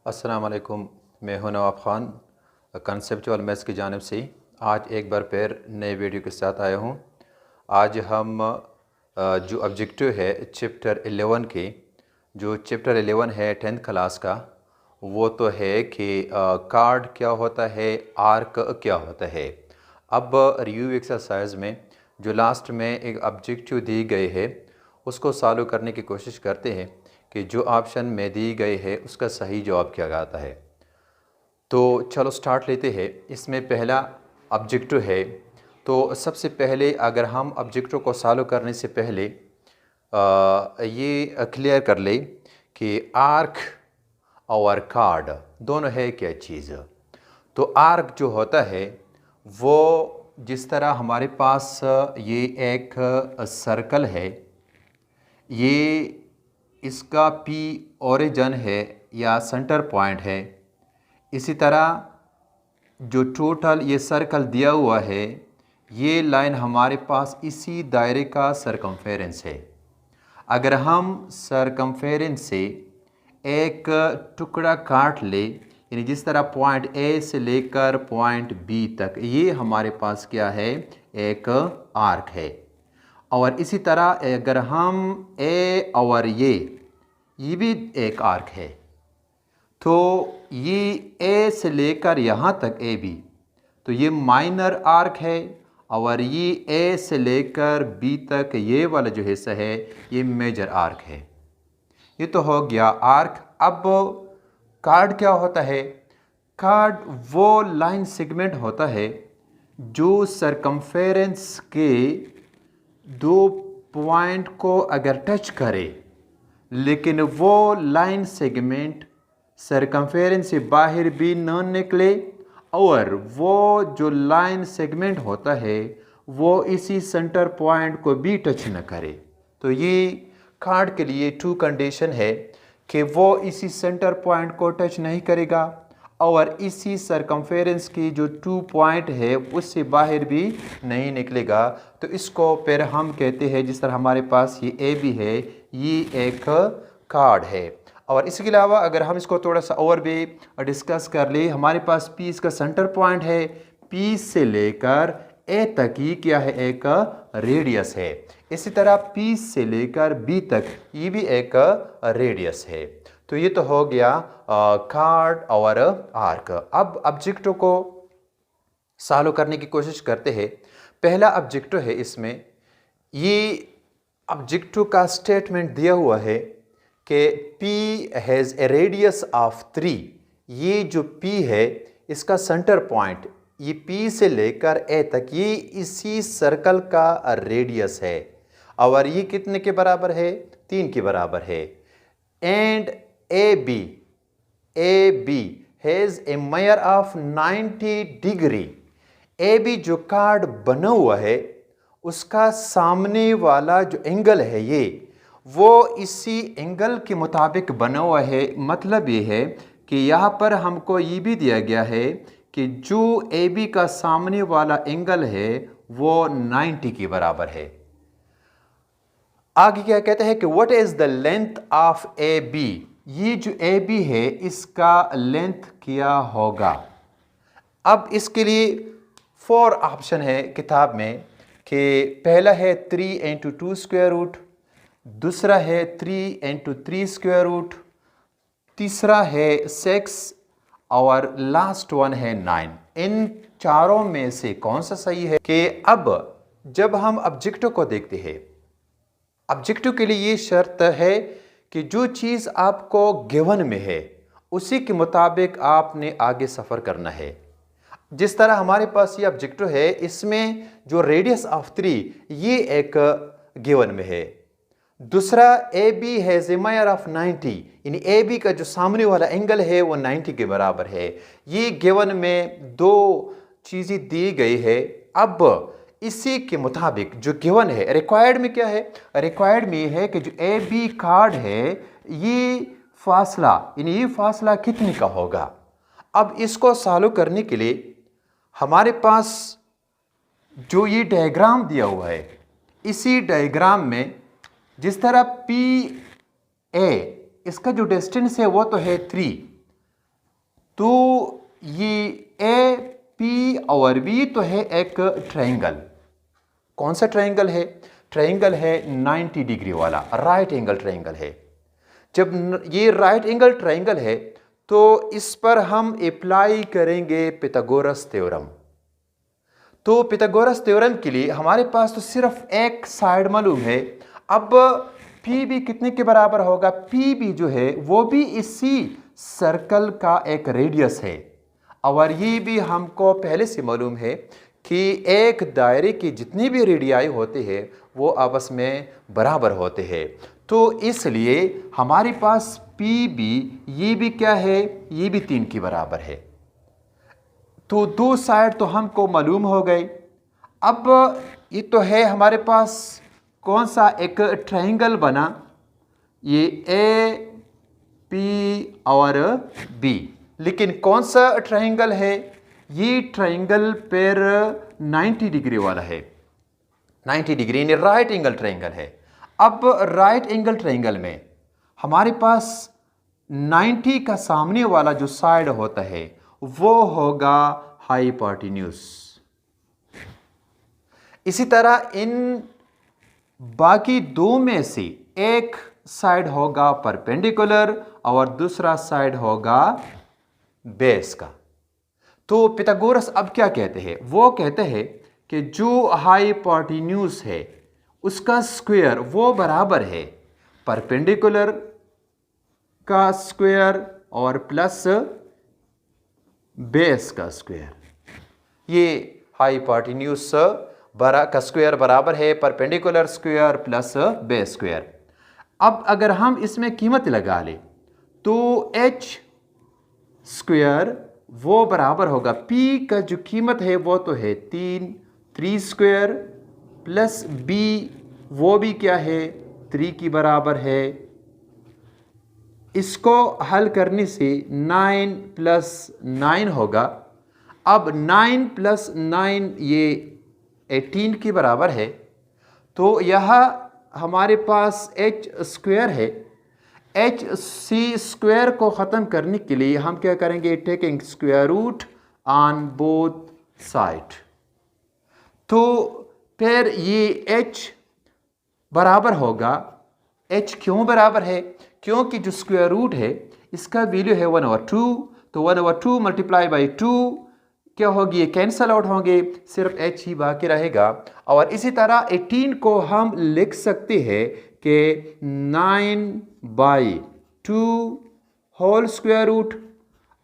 अस्सलाम वालेकुम। मैं हूं नवाब ख़ान, कंसेप्चुअल मैथ्स की जानिब से आज एक बार फिर नए वीडियो के साथ आया हूं। आज हम जो ऑब्जेक्टिव है चैप्टर 11 के, जो चैप्टर 11 है 10th क्लास का, वो तो है कि कार्ड क्या होता है, आर्क क्या होता है। अब रिव्यू एक्सरसाइज में जो लास्ट में एक ऑब्जेक्टिव दी गई है उसको सॉल्व करने की कोशिश करते हैं कि जो ऑप्शन में दी गई है उसका सही जवाब क्या आता है। तो चलो स्टार्ट लेते हैं। इसमें पहला ऑब्जेक्टिव है, तो सबसे पहले अगर हम ऑब्जेक्टिव को सॉल्व करने से पहले ये क्लियर कर ले कि आर्क और कार्ड दोनों है क्या चीज़। तो आर्क जो होता है वो जिस तरह हमारे पास ये एक सर्कल है, ये इसका P ओरिजिन है या सेंटर पॉइंट है। इसी तरह जो टोटल ये सर्कल दिया हुआ है, ये लाइन हमारे पास इसी दायरे का सरकमफेरेंस है। अगर हम सरकमफेरेंस से एक टुकड़ा काट ले, यानी जिस तरह पॉइंट A से लेकर पॉइंट B तक, ये हमारे पास क्या है, एक आर्क है। और इसी तरह अगर हम A और ये भी एक आर्क है, तो ये A से लेकर यहाँ तक AB, तो ये माइनर आर्क है। और ये A से लेकर B तक ये वाला जो हिस्सा है ये मेजर आर्क है। ये तो हो गया आर्क। अब कार्ड क्या होता है? कार्ड वो लाइन सेगमेंट होता है जो सरकमफेरेंस के दो पॉइंट को अगर टच करे, लेकिन वो लाइन सेगमेंट सरकमफेरेंस से बाहर भी न निकले, और वो जो लाइन सेगमेंट होता है वो इसी सेंटर पॉइंट को भी टच न करे। तो ये कार्ड के लिए टू कंडीशन है कि वो इसी सेंटर पॉइंट को टच नहीं करेगा और इसी सरकमफेरेंस की जो 2 पॉइंट है उससे बाहर भी नहीं निकलेगा। तो इसको फिर हम कहते हैं, जिस तरह हमारे पास ये ए भी है, ये एक कार्ड है। और इसके अलावा अगर हम इसको थोड़ा सा और भी डिस्कस कर ले, हमारे पास पी इसका सेंटर पॉइंट है, पी से लेकर ए तक ये क्या है, एक रेडियस है। इसी तरह पी से लेकर बी तक ये भी एक रेडियस है। तो ये तो हो गया कार्ड और आर्क। अब ऑब्जेक्टिव को सॉल्व करने की कोशिश करते हैं। पहला ऑब्जेक्टिव है, इसमें ये ऑब्जेक्टिव का स्टेटमेंट दिया हुआ है कि P has a radius of 3। ये जो P है इसका सेंटर पॉइंट, ये P से लेकर A तक, ये इसी सर्कल का रेडियस है। और ये कितने के बराबर है? 3 के बराबर है। And AB has a measure of 90 degree. AB जो कार्ड बना हुआ है उसका सामने वाला जो एंगल है ये, वो इसी एंगल के मुताबिक बना हुआ है। मतलब ये है कि यहाँ पर हमको ये भी दिया गया है कि जो AB का सामने वाला एंगल है वो 90 के बराबर है। आगे क्या कहते हैं कि what is the length of AB। ये जो AB है इसका लेंथ क्या होगा। अब इसके लिए 4 ऑप्शन है किताब में, कि पहला है 3 × 2 स्क्वायर रूट, दूसरा है 3 × 3 स्क्वायर रूट, तीसरा है 6 और लास्ट वन है 9। इन चारों में से कौन सा सही है? कि अब जब हम ऑब्जेक्टिव को देखते हैं, ऑब्जेक्टिव के लिए ये शर्त है कि जो चीज़ आपको गिवन में है उसी के मुताबिक आपने आगे सफ़र करना है। जिस तरह हमारे पास ये ऑब्जेक्टिव है, इसमें जो रेडियस ऑफ 3 ये एक गिवन में है। दूसरा AB has a measure of 90, यानी AB का जो सामने वाला एंगल है वो 90 के बराबर है। ये गिवन में 2 चीज़ें दी गई है। अब इसी के मुताबिक जो गिवन है, रिक्वायर्ड में क्या है? रिक्वायर्ड में ये है कि जो AB कार्ड है ये फासला, यानी ये फासला कितने का होगा। अब इसको सॉल्व करने के लिए हमारे पास जो ये डायग्राम दिया हुआ है, इसी डायग्राम में जिस तरह PA इसका जो डिस्टेंस है वो तो है 3, तो ये ए पी और बी तो है एक ट्रायंगल। कौन सा ट्रायंगल है? ट्रायंगल है 90 डिग्री वाला, राइट एंगल ट्रायंगल है। जब ये राइट एंगल ट्रायंगल है तो इस पर हम अप्लाई करेंगे पिथागोरस थ्योरम। तो पिथागोरस थ्योरम के लिए हमारे पास तो सिर्फ एक साइड मालूम है। अब पी बी कितने के बराबर होगा? पी बी जो है वो भी इसी सर्कल का एक रेडियस है, और ये भी हमको पहले से मालूम है कि एक दायरे की जितनी भी रेडियाई होते हैं वो आपस में बराबर होते हैं। तो इसलिए हमारे पास पी बी ये भी क्या है? ये भी 3 के बराबर है। तो दो साइड तो हमको मालूम हो गए। अब ये तो है हमारे पास कौन सा एक ट्रायंगल बना, ये ए पी और बी। लेकिन कौन सा ट्रायंगल है? ये ट्रायंगल पर 90 डिग्री वाला है। 90 डिग्री यानी राइट एंगल ट्रायंगल है। अब राइट एंगल ट्रायंगल में हमारे पास 90 का सामने वाला जो साइड होता है वो होगा हाइपोटेन्यूज। इसी तरह इन बाकी दो में से एक साइड होगा परपेंडिकुलर और दूसरा साइड होगा बेस का। तो पिथागोरस अब क्या कहते हैं? वो कहते हैं कि जो हाइपोटेन्यूज है उसका स्क्वायर वो बराबर है परपेंडिकुलर का स्क्वायर और प्लस बेस का स्क्वायर। ये हाइपोटेन्यूज का स्क्वायर बराबर है perpendicular square plus base square. अब अगर हम इसमें कीमत लगा ले तो एच स्क्वायर वो बराबर होगा, पी का जो कीमत है वो तो है 3 स्क्वायर प्लस बी वो भी क्या है 3 की बराबर है। इसको हल करने से 9 प्लस 9 होगा। अब 9 प्लस 9 ये 18 के बराबर है। तो यह हमारे पास एच स्क्वायर है। एच सी स्क्वायर को ख़त्म करने के लिए हम क्या करेंगे? Taking square root on both side. तो फिर ये एच बराबर होगा, एच क्यों बराबर है? क्योंकि जो स्क्वायर रूट है इसका वैल्यू है 1/2। तो 1/2 मल्टीप्लाई बाई 2 क्या होगी? ये कैंसल आउट होंगे, सिर्फ एच ही बाकी रहेगा। और इसी तरह 18 को हम लिख सकते हैं कि 9/2 होल स्क्वायर रूट।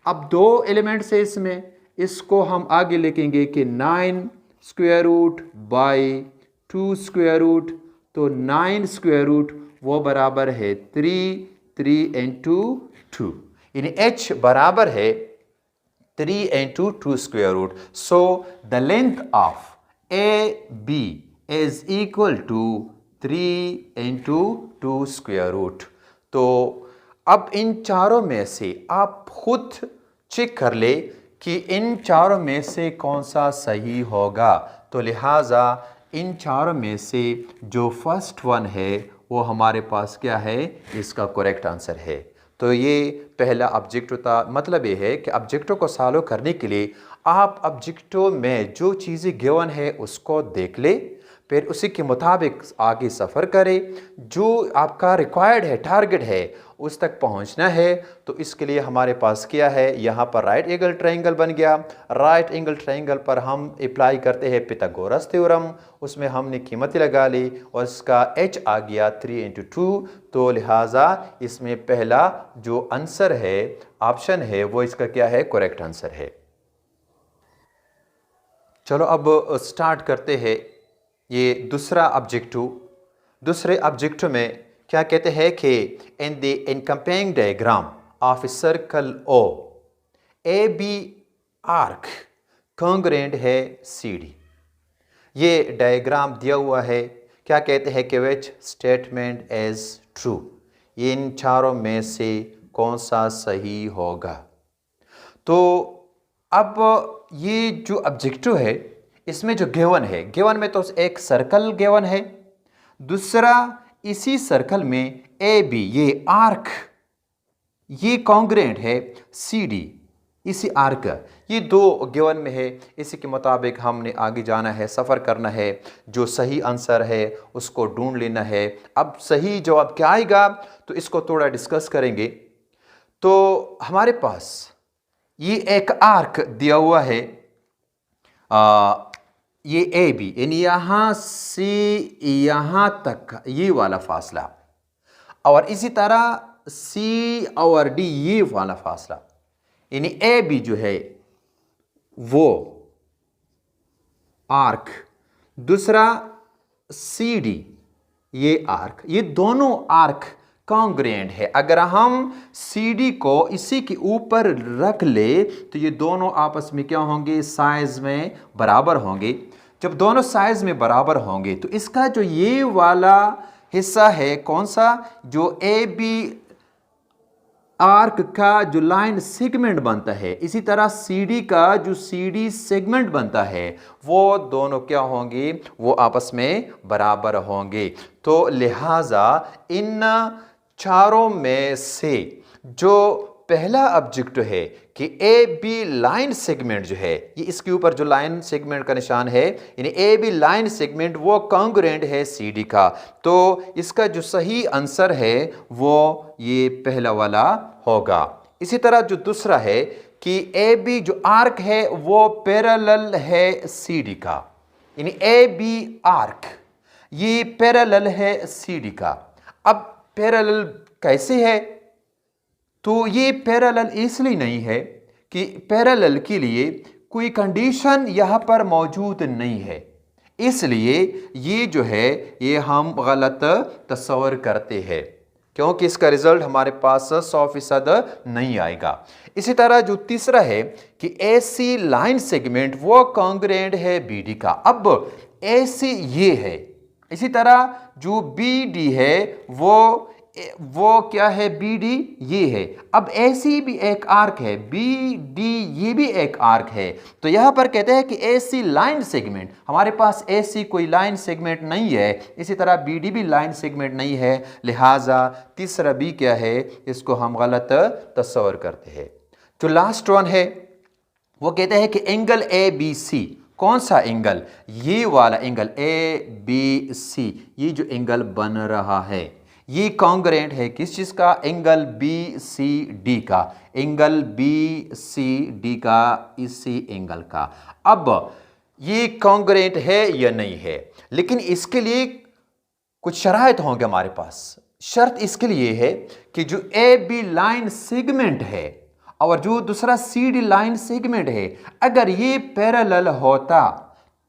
अब दो एलिमेंट्स है इसमें, इसको हम आगे लिखेंगे कि 9 square root by 2 square root. तो 9 स्क्वायर रूट वो बराबर है 3 इंटू 2, यानी h बराबर है 3 into 2 square root. So the length of a b is equal to 3 into 2 square root. तो अब इन चारों में से आप खुद चेक कर ले कि इन चारों में से कौन सा सही होगा। तो लिहाजा इन चारों में से जो फर्स्ट वन है वो हमारे पास क्या है? इसका करेक्ट आंसर है। तो ये पहला ऑब्जेक्टिव था। मतलब ये है कि ऑब्जेक्टिव को सॉल्व करने के लिए आप ऑब्जेक्टिव में जो चीज़ें गिवन है उसको देख ले, फिर उसी के मुताबिक आगे सफ़र करें। जो आपका रिक्वायर्ड है, टारगेट है, उस तक पहुंचना है। तो इसके लिए हमारे पास क्या है? यहाँ पर राइट एंगल ट्रायंगल बन गया। राइट एंगल ट्रायंगल पर हम अप्लाई करते हैं पिथागोरस थ्योरम। उसमें हमने कीमत लगा ली और इसका h आ गया 3 इंटू 2। तो लिहाजा इसमें पहला जो आंसर है, ऑप्शन है, वो इसका क्या है? करेक्ट आंसर है। चलो अब स्टार्ट करते हैं ये दूसरा ऑब्जेक्टिव। दूसरे ऑब्जेक्टिव में क्या कहते हैं कि in the accompanying diagram of a circle O A B arc congruent है सी डी। ये डायग्राम दिया हुआ है। क्या कहते हैं कि विच स्टेटमेंट इज ट्रू, इन चारों में से कौन सा सही होगा। तो अब ये जो ऑब्जेक्टिव है इसमें जो गिवन है, गिवन में तो एक सर्कल गिवन है, दूसरा इसी सर्कल में ए बी ये आर्क ये कॉन्ग्रुएंट है सी डी, इसी आर्क, ये दो गिवन में है। इसी के मुताबिक हमने आगे जाना है, सफ़र करना है, जो सही आंसर है उसको ढूंढ लेना है। अब सही जवाब क्या आएगा तो इसको थोड़ा डिस्कस करेंगे। तो हमारे पास ये एक आर्क दिया हुआ है, ये ए बी, यानी यहाँ से यहाँ तक ये वाला फासला, और इसी तरह सी और डी ये वाला फासला, यानी ए बी जो है वो आर्क, दूसरा सी डी ये आर्क, ये दोनों आर्क कॉन्ग्रुएंट है। अगर हम सी डी को इसी के ऊपर रख ले तो ये दोनों आपस में क्या होंगे, साइज में बराबर होंगे। जब दोनों साइज में बराबर होंगे तो इसका जो ये वाला हिस्सा है कौन सा, जो ए बी आर्क का जो लाइन सेगमेंट बनता है, इसी तरह सीडी का जो सीडी सेगमेंट बनता है, वो दोनों क्या होंगे, वो आपस में बराबर होंगे। तो लिहाजा इन चारों में से जो पहला ऑब्जेक्ट है कि ए बी लाइन सेगमेंट जो है, ये इसके ऊपर जो लाइन सेगमेंट का निशान है, यानी ए बी लाइन सेगमेंट वो कॉन्ग्रुएंट है सी डी का। तो इसका जो सही आंसर है वो ये पहला वाला होगा। इसी तरह जो दूसरा है कि ए बी जो आर्क है वो पैरेलल है सी डी का, यानी ए बी आर्क ये पैरेलल है सी डी का। अब पैरेलल कैसे है, तो ये पैरेलल इसलिए नहीं है कि पैरेलल के लिए कोई कंडीशन यहाँ पर मौजूद नहीं है, इसलिए ये जो है ये हम गलत तस्वर करते हैं, क्योंकि इसका रिजल्ट हमारे पास 100% नहीं आएगा। इसी तरह जो तीसरा है कि एसी लाइन सेगमेंट वो कॉन्ग्रुएंट है बी डी का। अब एसी ये है, इसी तरह जो बी डी है वो क्या है, बी डी ये है। अब ऐसी भी एक आर्क है, बी डी ये भी एक आर्क है। तो यहां पर कहते हैं कि ऐसी लाइन सेगमेंट, हमारे पास ऐसी कोई लाइन सेगमेंट नहीं है, इसी तरह बी डी भी लाइन सेगमेंट नहीं है, लिहाजा तीसरा बी क्या है, इसको हम गलत तस्वर करते हैं। जो लास्ट वन है वो कहते हैं कि एंगल ए बी सी, कौन सा एंगल, ये वाला एंगल ए बी सी, ये जो एंगल बन रहा है ये कॉन्ग्रुएंट है किस चीज का, एंगल बी सी डी का, एंगल बी सी डी का, इसी एंगल का। अब ये कॉन्ग्रुएंट है या नहीं है, लेकिन इसके लिए कुछ शराइत होंगे हमारे पास। शर्त इसके लिए है कि जो ए बी लाइन सेगमेंट है और जो दूसरा सी डी लाइन सेगमेंट है, अगर ये पैरेलल होता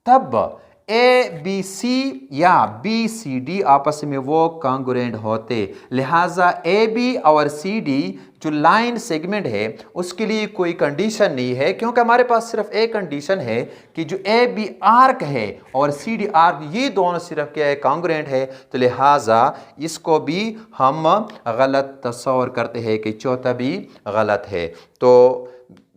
तब ए बी सी या बी सी डी आपस में वो कॉन्ग्रुएंट होते। लिहाजा ए बी और सी डी जो लाइन सेगमेंट है उसके लिए कोई कंडीशन नहीं है, क्योंकि हमारे पास सिर्फ एक कंडीशन है कि जो ए बी आर्क है और सी डी आर्क ये दोनों सिर्फ क्या है, कॉन्ग्रुएंट है। तो लिहाजा इसको भी हम गलत तस्वर करते हैं कि चौथा भी गलत है। तो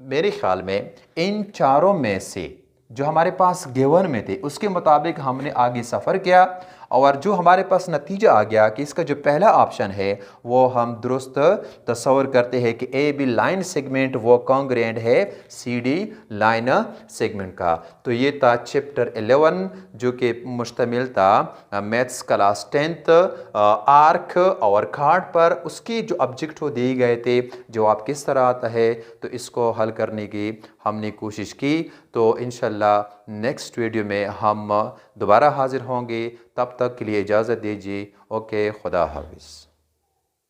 मेरे ख्याल में इन चारों में से जो हमारे पास गिवन में थे उसके मुताबिक हमने आगे सफ़र किया, और जो हमारे पास नतीजा आ गया कि इसका जो पहला ऑप्शन है वो हम दुरुस्त तस्वर करते हैं कि ए बी लाइन सेगमेंट वो कॉन्ग्रुएंट है सी डी लाइन सेगमेंट का। तो ये था चैप्टर 11 जो कि मुश्तमिल था मैथ्स क्लास 10th आर्क और कार्ड पर। उसके जो ऑब्जेक्टिव दिए गए थे जवाब किस तरह आता है, तो इसको हल करने की हमने कोशिश की। तो इंशाल्लाह नेक्स्ट वीडियो में हम दोबारा हाजिर होंगे, तब तक के लिए इजाज़त दीजिए। ओके, खुदा हाफिज़।